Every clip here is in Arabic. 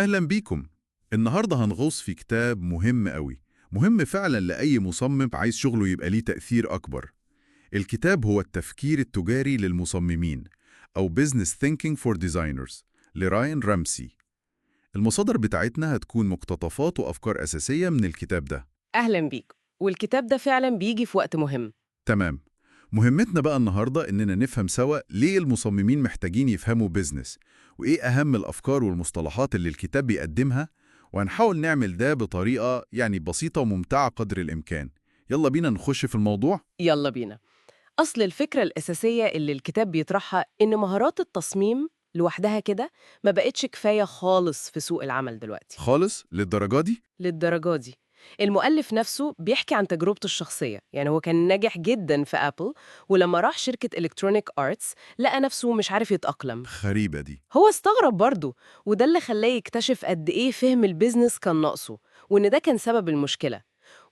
أهلا بيكم. النهاردة هنغوص في كتاب مهم قوي، مهم فعلا لأي مصمم عايز شغله يبقى ليه تأثير أكبر. الكتاب هو التفكير التجاري للمصممين أو Business Thinking for Designers لراين رامسي. المصادر بتاعتنا هتكون مقتطفات وأفكار أساسية من الكتاب ده. أهلا بيك. والكتاب ده فعلا بيجي في وقت مهم. تمام. مهمتنا بقى النهاردة إننا نفهم سوا ليه المصممين محتاجين يفهموا بيزنس، وإيه أهم الأفكار والمصطلحات اللي الكتاب بيقدمها، وهنحاول نعمل ده بطريقة بسيطة وممتعة قدر الإمكان. يلا بينا نخش في الموضوع. يلا بينا. أصل الفكرة الأساسية اللي الكتاب بيطرحها إن مهارات التصميم لوحدها كده ما بقتش كفاية خالص في سوق العمل دلوقتي. خالص للدرجة دي؟ للدرجة دي. المؤلف نفسه بيحكي عن تجربته الشخصية، يعني هو كان ناجح جدا في أبل، ولما راح شركة إلكترونيك آرتس لقى نفسه مش عارف يتأقلم. غريبة دي. هو استغرب برضه، وده اللي خلاه يكتشف قد إيه فهم البيزنس كان ناقصه، وإن ده كان سبب المشكلة.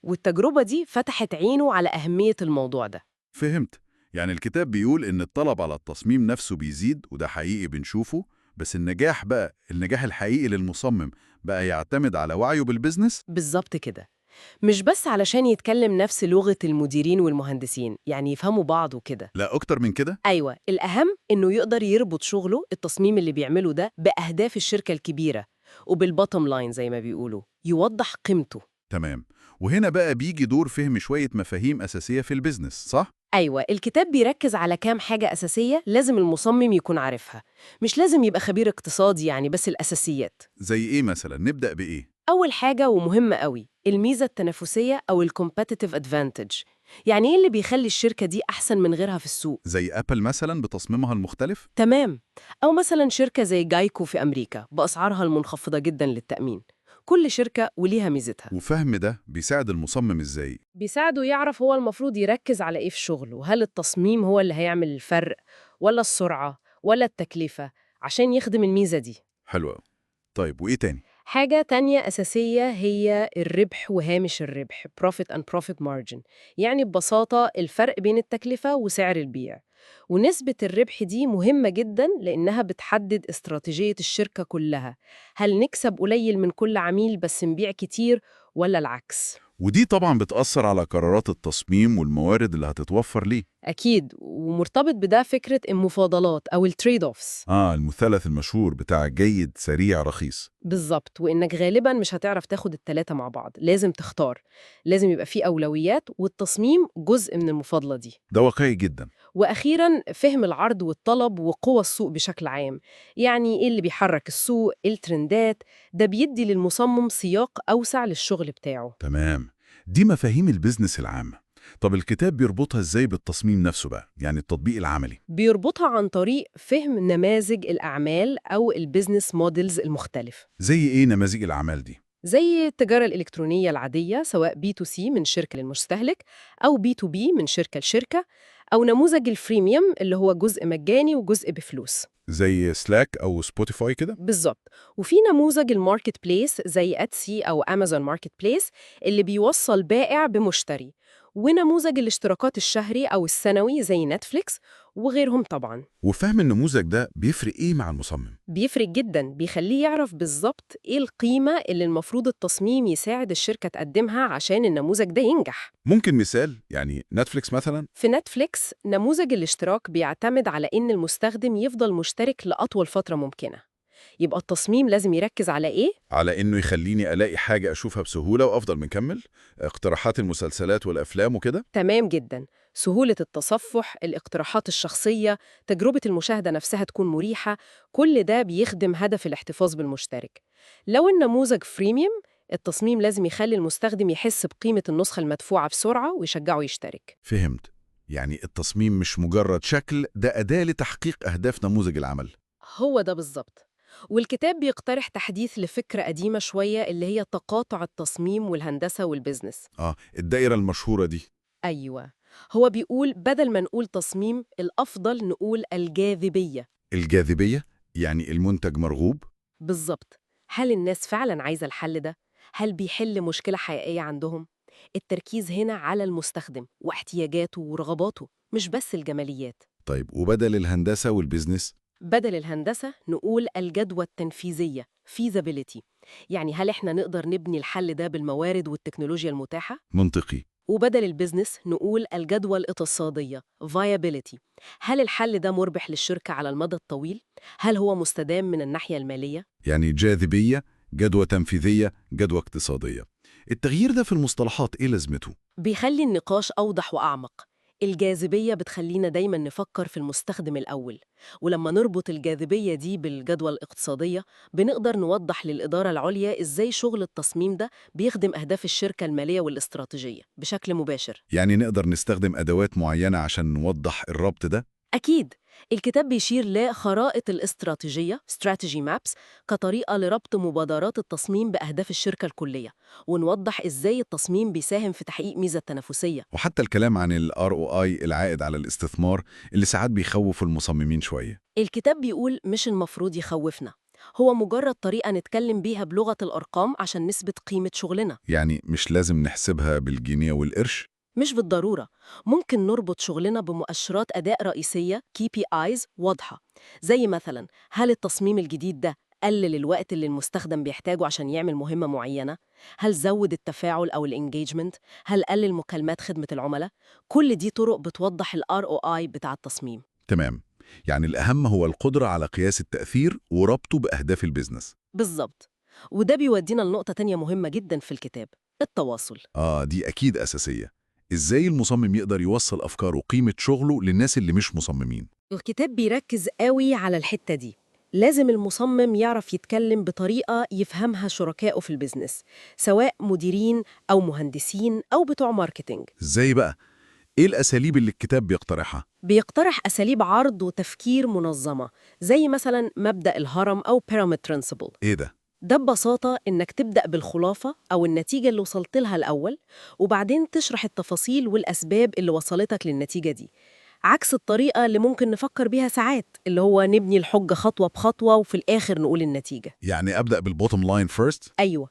والتجربة دي فتحت عينه على أهمية الموضوع ده. فهمت. يعني الكتاب بيقول إن الطلب على التصميم نفسه بيزيد، وده حقيقي بنشوفه، بس النجاح الحقيقي للمصمم بقى يعتمد على وعيه بالبزنس. بالظبط كده. مش بس علشان يتكلم نفس لغة المديرين والمهندسين، يعني يفهموا بعض وكده. لا أكتر من كده. أيوة، الأهم إنه يقدر يربط شغله التصميم اللي بيعمله ده بأهداف الشركة الكبيرة، وبالبottom لاين زي ما بيقولوا، يوضح قيمته. تمام. وهنا بقى بيجي دور فهم شوية مفاهيم أساسية في البيزنس، صح؟ أيوة، الكتاب بيركز على كام حاجة أساسية لازم المصمم يكون عارفها. مش لازم يبقى خبير اقتصادي يعني، بس الأساسيات. زي إيه مثلا؟ نبدأ بإيه؟ أول حاجة ومهمة قوي، الميزة التنافسية أو الcompetitive advantage. يعني إيه اللي بيخلي الشركة دي أحسن من غيرها في السوق؟ زي أبل مثلا بتصميمها المختلف؟ تمام. أو مثلا شركة زي جايكو في أمريكا بأسعارها المنخفضة جدا للتأمين. كل شركة وليها ميزتها. وفهم ده بيساعد المصمم إزاي؟ بيساعده يعرف هو المفروض يركز على إيه في شغله، هل التصميم هو اللي هيعمل الفرق، ولا السرعة، ولا التكلفة، عشان يخدم الميزة دي. حلو. طيب وإيه تاني؟ حاجة تانية أساسية هي الربح وهامش الربح Profit and Profit Margin. يعني ببساطة الفرق بين التكلفة وسعر البيع. ونسبة الربح دي مهمة جدا لأنها بتحدد استراتيجية الشركة كلها. هل نكسب قليل من كل عميل بس نبيع كتير، ولا العكس؟ ودي طبعا بتأثر على قرارات التصميم والموارد اللي هتتوفر ليه. أكيد، ومرتبط بده فكرة المفاضلات أو التريد أوفس. المثلث المشهور بتاع جيد سريع رخيص. بالظبط، وإنك غالباً مش هتعرف تاخد التلاتة مع بعض، لازم تختار. لازم يبقى فيه أولويات، والتصميم جزء من المفاضلة دي. ده واقعي جدا. وأخيراً فهم العرض والطلب وقوى السوق بشكل عام. يعني إيه اللي بيحرك السوق، إيه الترندات. ده بيدي للمصمم سياق أوسع للشغل بتاعه. تمام. دي مفاهيم البيزنس العامة. طب الكتاب بيربطها إزاي بالتصميم نفسه بقى؟ يعني التطبيق العملي. بيربطها عن طريق فهم نماذج الأعمال أو البيزنس موديلز المختلف. زي إيه نماذج الأعمال دي؟ زي التجارة الإلكترونية العادية، سواء B2C من شركة للمستهلك، أو B2B من شركة لشركة، أو نموذج الفريميوم اللي هو جزء مجاني وجزء بفلوس. زي سلاك أو سبوتيفاي كده؟ بالظبط. وفي نموذج الماركت بليس زي أتسي أو أمازون ماركت بليس اللي بيوصل بائع بمشتري. ونموذج الاشتراكات الشهري أو السنوي زي نتفليكس وغيرهم طبعاً. وفهم النموذج ده بيفرق إيه مع المصمم؟ بيفرق جداً، بيخليه يعرف بالظبط إيه القيمة اللي المفروض التصميم يساعد الشركة تقدمها عشان النموذج ده ينجح. ممكن مثال؟ يعني نتفليكس مثلا؟ في نتفليكس نموذج الاشتراك بيعتمد على إن المستخدم يفضل مشترك لأطول فترة ممكنة. يبقى التصميم لازم يركز على إيه؟ على إنه يخليني ألاقي حاجة أشوفها بسهولة وأفضل مكمل، اقتراحات المسلسلات والأفلام وكده. تمام جداً. سهولة التصفح، الاقتراحات الشخصية، تجربة المشاهدة نفسها تكون مريحة. كل ده بيخدم هدف الاحتفاظ بالمشترك. لو النموذج فريميوم، التصميم لازم يخلي المستخدم يحس بقيمة النسخة المدفوعة بسرعة ويشجعه يشترك. فهمت. يعني التصميم مش مجرد شكل، ده أداة لتحقيق أهداف نموذج العمل. هو ده بالظبط. والكتاب بيقترح تحديث لفكرة قديمة شوية اللي هي تقاطع التصميم والهندسة والبيزنس. الدائرة المشهورة دي. أيوة. هو بيقول بدل ما نقول تصميم، الأفضل نقول الجاذبية. الجاذبية. يعني المنتج مرغوب. بالظبط. هل الناس فعلا عايزة الحل ده؟ هل بيحل مشكلة حقيقية عندهم؟ التركيز هنا على المستخدم واحتياجاته ورغباته، مش بس الجماليات. طيب وبدل الهندسة والبيزنس؟ بدل الهندسة نقول الجدوى التنفيذية feasibility. يعني هل إحنا نقدر نبني الحل ده بالموارد والتكنولوجيا المتاحة؟ منطقي. وبدل البيزنس نقول الجدوى الاقتصادية viability. هل الحل ده مربح للشركة على المدى الطويل؟ هل هو مستدام من الناحية المالية؟ يعني جاذبية، جدوى تنفيذية، جدوى اقتصادية. التغيير ده في المصطلحات إيه لازمته؟ بيخلي النقاش أوضح وأعمق. الجاذبية بتخلينا دايما نفكر في المستخدم الأول، ولما نربط الجاذبية دي بالجدوى الاقتصادية بنقدر نوضح للإدارة العليا إزاي شغل التصميم ده بيخدم أهداف الشركة المالية والاستراتيجية بشكل مباشر. يعني نقدر نستخدم أدوات معينة عشان نوضح الربط ده؟ أكيد. الكتاب بيشير لخرائط الاستراتيجية strategy maps كطريقة لربط مبادرات التصميم بأهداف الشركة الكلية، ونوضح إزاي التصميم بيساهم في تحقيق ميزة تنافسية. وحتى الكلام عن ال ROI العائد على الاستثمار اللي ساعات بيخوف المصممين شوية. الكتاب بيقول مش المفروض يخوفنا، هو مجرد طريقة نتكلم بيها بلغة الأرقام عشان نثبت قيمة شغلنا. يعني مش لازم نحسبها بالجنيه والقرش؟ مش بالضرورة، ممكن نربط شغلنا بمؤشرات أداء رئيسية KPIs واضحة، زي مثلا هل التصميم الجديد ده قلل الوقت اللي المستخدم بيحتاجه عشان يعمل مهمة معينة؟ هل زود التفاعل أو الانجيجمنت؟ هل قلل مكالمات خدمة العملاء؟ كل دي طرق بتوضح ال ROI بتاع التصميم. تمام. يعني الأهم هو القدرة على قياس التأثير وربطه بأهداف البيزنس. بالظبط. وده بيودينا لنقطة تانية مهمة جدا في الكتاب، التواصل. دي أكيد أساسية. إزاي المصمم يقدر يوصل أفكاره وقيمة شغله للناس اللي مش مصممين؟ الكتاب بيركز قوي على الحتة دي. لازم المصمم يعرف يتكلم بطريقة يفهمها شركائه في البيزنس، سواء مديرين أو مهندسين أو بتوع ماركتينج. إزاي بقى؟ إيه الأساليب اللي الكتاب بيقترحها؟ بيقترح أساليب عرض وتفكير منظمة، زي مثلا مبدأ الهرم أو Pyramid Principle. إيه ده؟ ده ببساطة إنك تبدأ بالخلاصة أو النتيجة اللي وصلت لها الأول، وبعدين تشرح التفاصيل والأسباب اللي وصلتك للنتيجة دي، عكس الطريقة اللي ممكن نفكر بيها ساعات، اللي هو نبني الحجة خطوة بخطوة وفي الآخر نقول النتيجة. يعني أبدأ بالبوتtom لاين فيرست؟ أيوة،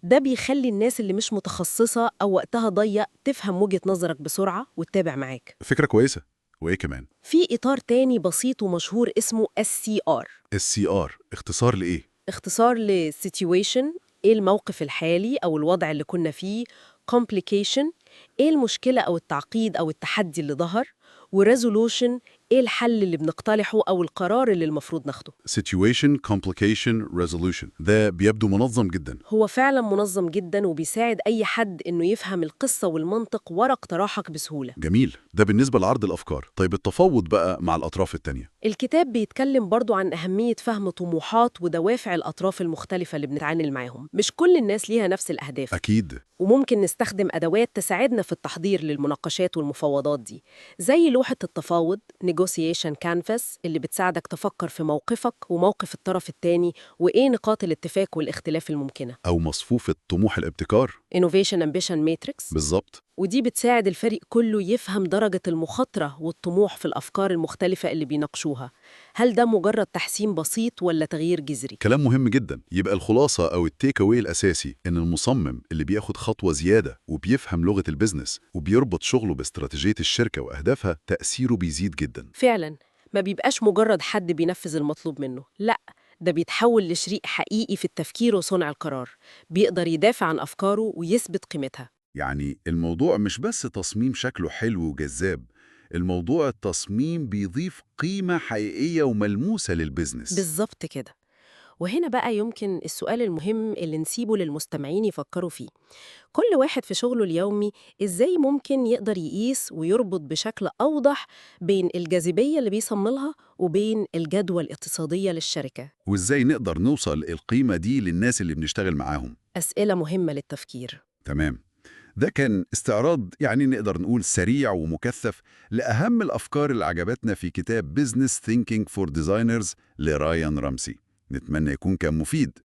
ده بيخلي الناس اللي مش متخصصة أو وقتها ضيق تفهم وجهة نظرك بسرعة وتتابع معاك. فكرة كويسة. وإيه كمان؟ في إطار تاني بسيط ومشهور اسمه SCR. SCR اختصار لإيه؟ اختصار ل situation، إيه الموقف الحالي أو الوضع اللي كنا فيه. complication، إيه المشكلة أو التعقيد أو التحدي اللي ظهر. و resolution، إيه الحل اللي بنقترحه أو القرار اللي المفروض ناخده. Situation, Complication, Resolution. ده بيبدو منظم جدا. هو فعلا منظم جدا وبيساعد أي حد إنه يفهم القصة والمنطق ورا اقتراحك بسهولة. جميل. ده بالنسبة لعرض الأفكار. طيب التفاوض بقى مع الأطراف التانية؟ الكتاب بيتكلم برضو عن أهمية فهم طموحات ودوافع الأطراف المختلفة اللي بنتعامل معاهم. مش كل الناس ليها نفس الأهداف. أكيد. وممكن نستخدم أدوات تساعدنا في التحضير للمناقشات والمفاوضات دي، زي لوحة التفاوض Negotiation Canvas اللي بتساعدك تفكر في موقفك وموقف الطرف التاني وإيه نقاط الاتفاق والاختلاف الممكنة. أو مصفوفة طموح الابتكار. Innovation Ambition Matrix. بالظبط. ودي بتساعد الفريق كله يفهم درجة المخاطرة والطموح في الأفكار المختلفة اللي بيناقشوها. هل ده مجرد تحسين بسيط ولا تغيير جذري؟ كلام مهم جدا. يبقى الخلاصة أو التيك أواي الأساسي إن المصمم اللي بياخد خطوة زيادة وبيفهم لغة البيزنس وبيربط شغله باستراتيجية الشركة وأهدافها، تأثيره بيزيد جدا. فعلا، ما بيبقاش مجرد حد بينفذ المطلوب منه، لا، ده بيتحول لشريك حقيقي في التفكير وصنع القرار، بيقدر يدافع عن أفكاره ويثبت قيمتها. يعني الموضوع مش بس تصميم شكله حلو وجذاب، الموضوع التصميم بيضيف قيمة حقيقية وملموسة للبيزنس. بالظبط كده. وهنا بقى يمكن السؤال المهم اللي نسيبه للمستمعين يفكروا فيه. كل واحد في شغله اليومي إزاي ممكن يقدر يقيس ويربط بشكل أوضح بين الجاذبية اللي بيصملها وبين الجدوى الاقتصادية للشركة؟ وإزاي نقدر نوصل القيمة دي للناس اللي بنشتغل معاهم؟ أسئلة مهمة للتفكير. تمام. ده كان استعراض يعني نقدر نقول سريع ومكثف لأهم الأفكار اللي عجبتنا في كتاب Business Thinking for Designers لرايان رامسي. نتمنى يكون كان مفيد.